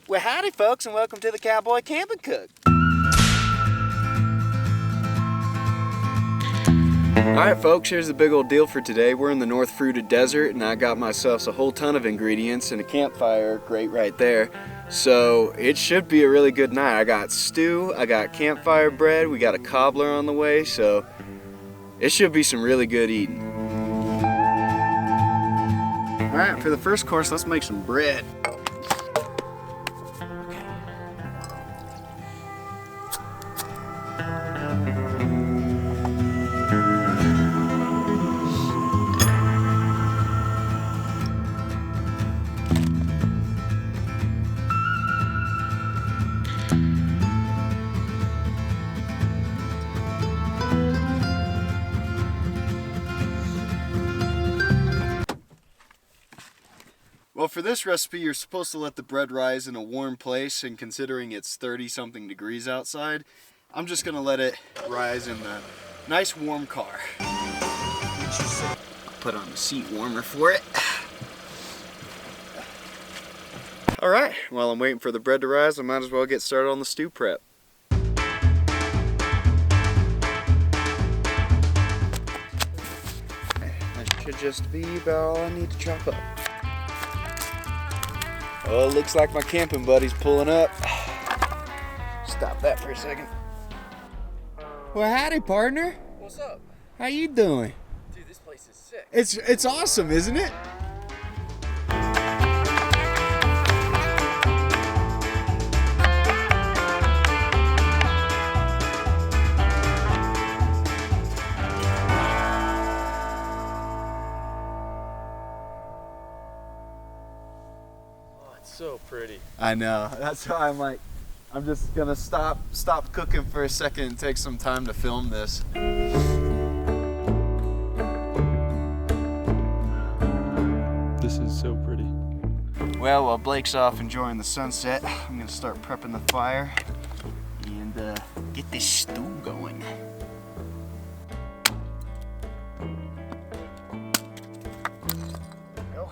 Well, howdy folks, and welcome to the Cowboy Camping Cook. Alright folks, here's the big old deal for today. We're in the North Fruited Desert, and I got myself a whole ton of ingredients and a campfire grate right there. So it should be a really good night. I got stew, I got campfire bread, we got a cobbler on the way, so it should be some really good eating. Alright, for the first course, let's make some bread. Well, for this recipe, you're supposed to let the bread rise in a warm place, and considering it's 30-something degrees outside, I'm just gonna let it rise in the nice warm car. Put on a seat warmer for it. All right, while I'm waiting for the bread to rise, I might as well get started on the stew prep. That should just be about all I need to chop up. Oh, looks like my camping buddy's pulling up. Stop that for a second. Well, howdy, partner. What's up? How you doing? Dude, this place is sick. It's awesome, isn't it? So pretty. I know. That's why I'm just gonna stop cooking for a second and take some time to film this. This is so pretty. Well, while Blake's off enjoying the sunset, I'm gonna start prepping the fire and get this stew going. Go.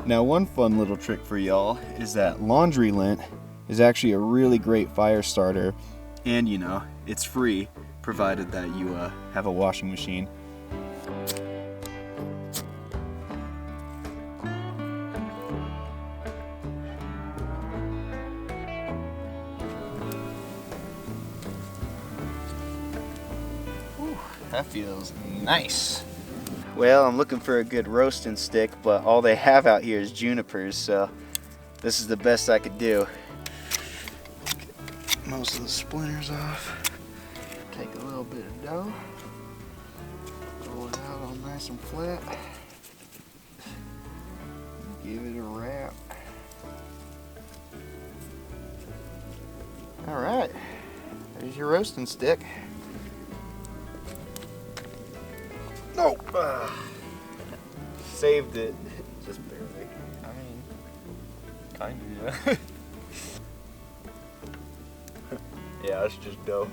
Now, one fun little trick for y'all is that laundry lint is actually a really great fire starter, and you know, it's free provided that you have a washing machine. Whew, that feels nice. Well, I'm looking for a good roasting stick, but all they have out here is junipers, so this is the best I could do. Get most of the splinters off. Take a little bit of dough. Roll it out all nice and flat. Give it a wrap. Alright, there's your roasting stick. No! Saved it. Just barely. I mean, kinda, yeah. Yeah, it's just dough.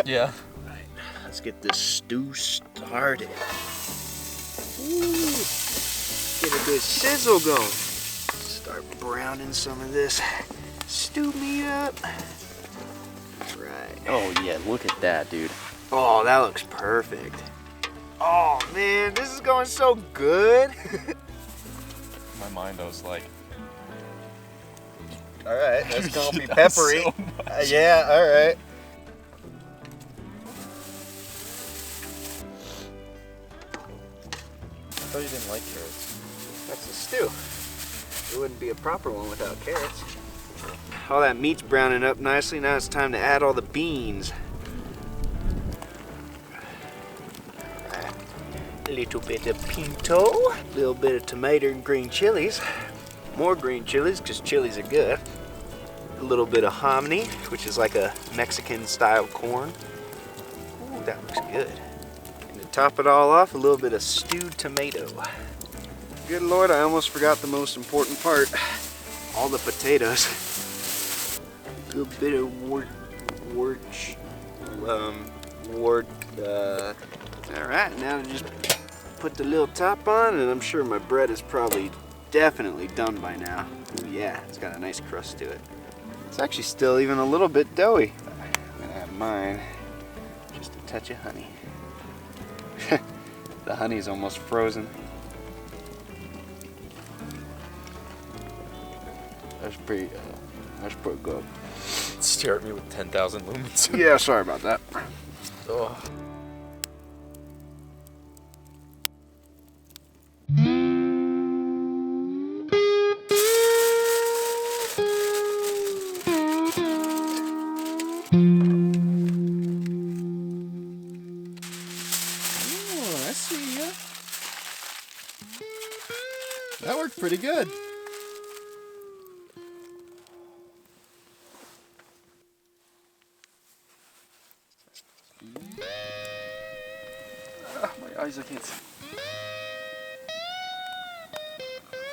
Yeah. Alright, let's get this stew started. Ooh, get a good sizzle going. Start browning some of this stew meat up. Right. Oh yeah, look at that, dude. Oh, that looks perfect. Oh man, this is going so good. In my mind, I was like, All right, that's gonna be That's peppery. so much. Yeah, all right. I thought you didn't like carrots. That's a stew. It wouldn't be a proper one without carrots. All that meat's browning up nicely. Now it's time to add all the beans. A little bit of pinto, a little bit of tomato and green chilies. More green chilies, because chilies are good. A little bit of hominy, which is like a Mexican style corn. Ooh, that looks good. And to top it all off, a little bit of stewed tomato. Good Lord, I almost forgot the most important part. All the potatoes. A good bit of Alright, now to just put the little top on, and I'm sure my bread is probably definitely done by now. Ooh, yeah, it's got a nice crust to it. It's actually still even a little bit doughy. I'm gonna have mine just a touch of honey. The honey's almost frozen. That's pretty good. Stare at me with 10,000 lumens. Yeah, sorry about that. Oh. I see ya. That worked pretty good. My eyes, I can't see.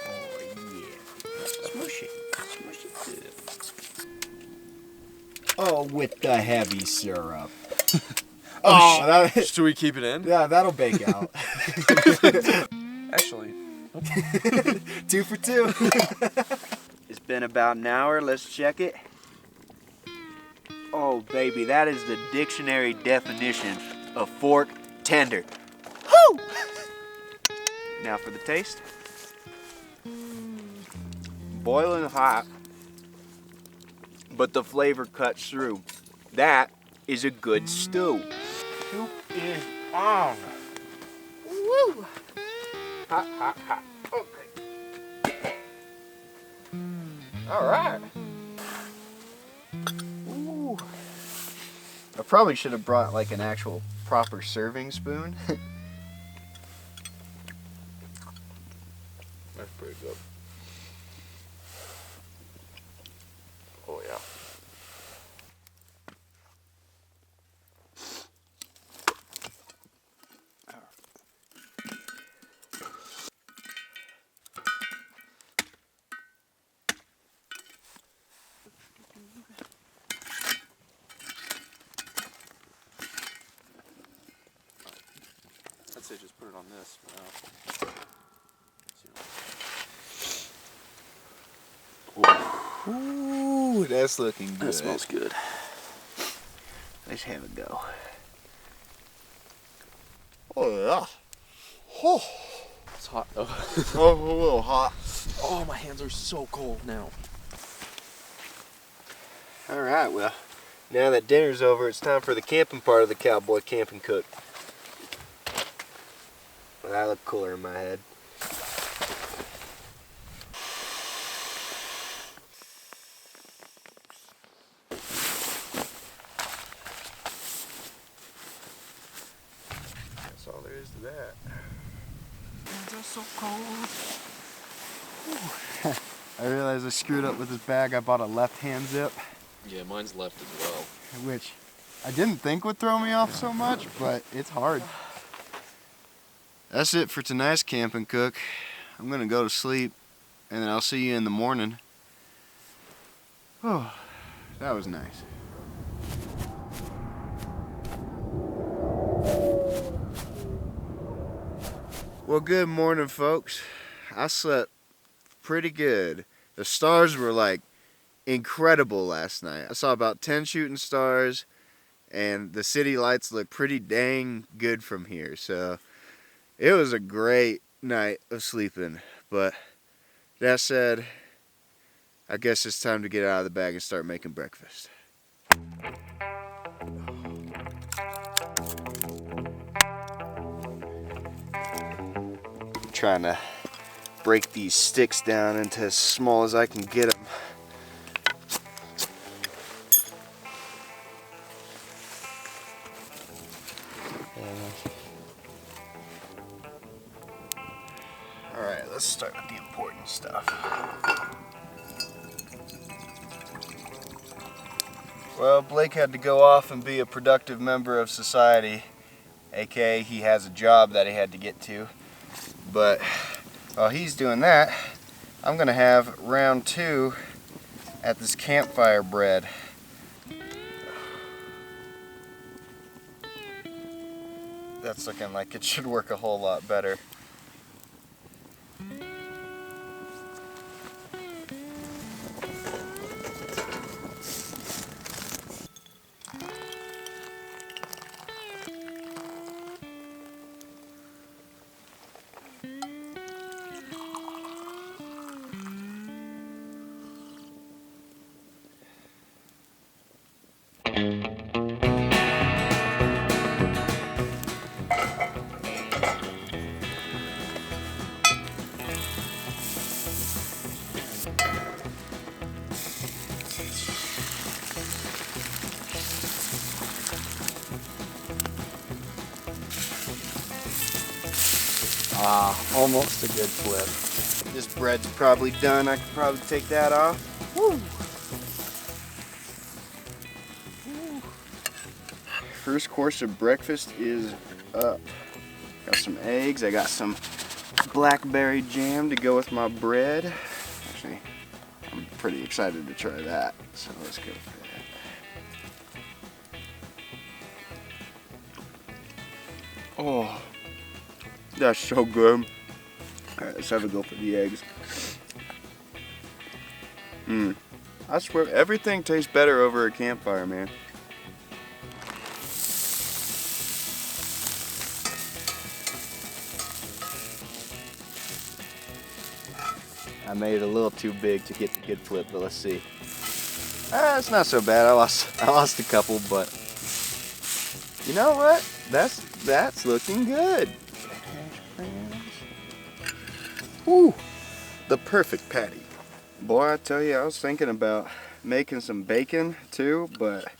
Oh yeah. Smush it. Smush it good. Oh, with the heavy syrup. Should we keep it in? Yeah, that'll bake out. Actually. 2 for 2. It's been about an hour. Let's check it. Oh, baby, that is the dictionary definition of fork tender. Woo! Now for the taste. Boiling hot, but the flavor cuts through. That is a good stew. Soup is on. Woo! Hot, hot, hot. Okay. All right. Ooh. I probably should have brought like an actual proper serving spoon. That's pretty good. Oh, yeah. I'd say just put it on this for now. Ooh, that's looking good. That smells good. Let's have a go. Oh yeah. Oh, It's hot though. oh, a little hot. Oh, my hands are so cold now. All right, well, now that dinner's over, it's time for the camping part of the Cowboy Camping cook. Well, that looked cooler in my head. That's all there is to that. Hands are so cold. I realized I screwed up with this bag. I bought a left-hand zip, Yeah, mine's left as well. which I didn't think would throw me off so much, but it's hard. That's it for tonight's camp and cook. I'm gonna go to sleep, and then I'll see you in the morning. Oh, that was nice. Well, good morning, folks. I slept pretty good. The stars were like incredible last night. I saw about 10 shooting stars, and the city lights look pretty dang good from here. So it was a great night of sleeping. But that said, I guess it's time to get out of the bag and start making breakfast. I'm trying to break these sticks down into as small as I can get them. Alright, let's start with the important stuff. Well, Blake had to go off and be a productive member of society, aka he has a job that he had to get to. But while he's doing that, I'm gonna have round 2 at this campfire bread. That's looking like it should work a whole lot better. Almost a good flip. This bread's probably done. I could probably take that off. Woo. First course of breakfast is up. Got some eggs. I got some blackberry jam to go with my bread. Actually, I'm pretty excited to try that. So let's go for that. Oh, that's so good. All right, let's have a go for the eggs. I swear, everything tastes better over a campfire, man. I made it a little too big to get the good flip, but let's see. It's not so bad. I lost a couple, but you know what? That's looking good. Whew, the perfect patty. Boy, I tell you, I was thinking about making some bacon too, but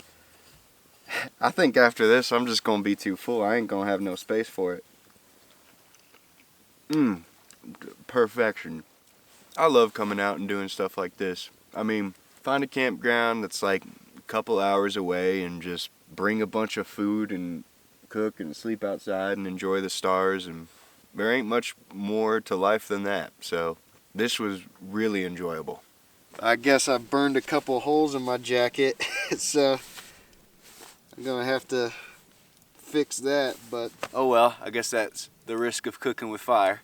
I think after this, I'm just gonna be too full. I ain't gonna have no space for it. Perfection. I love coming out and doing stuff like this. I mean, find a campground that's like a couple hours away and just bring a bunch of food and cook and sleep outside and enjoy the stars, and there ain't much more to life than that. So this was really enjoyable. I guess I burned a couple holes in my jacket, so I'm gonna have to fix that, but oh well, I guess that's the risk of cooking with fire.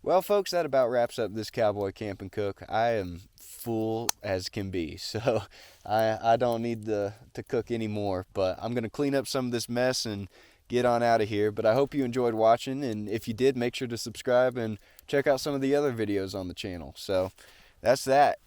Well, folks, that about wraps up this Cowboy Camping Cook. I am full as can be, so I don't need to cook anymore, but I'm gonna clean up some of this mess and get on out of here. But I hope you enjoyed watching, and if you did, make sure to subscribe and check out some of the other videos on the channel. So that's that.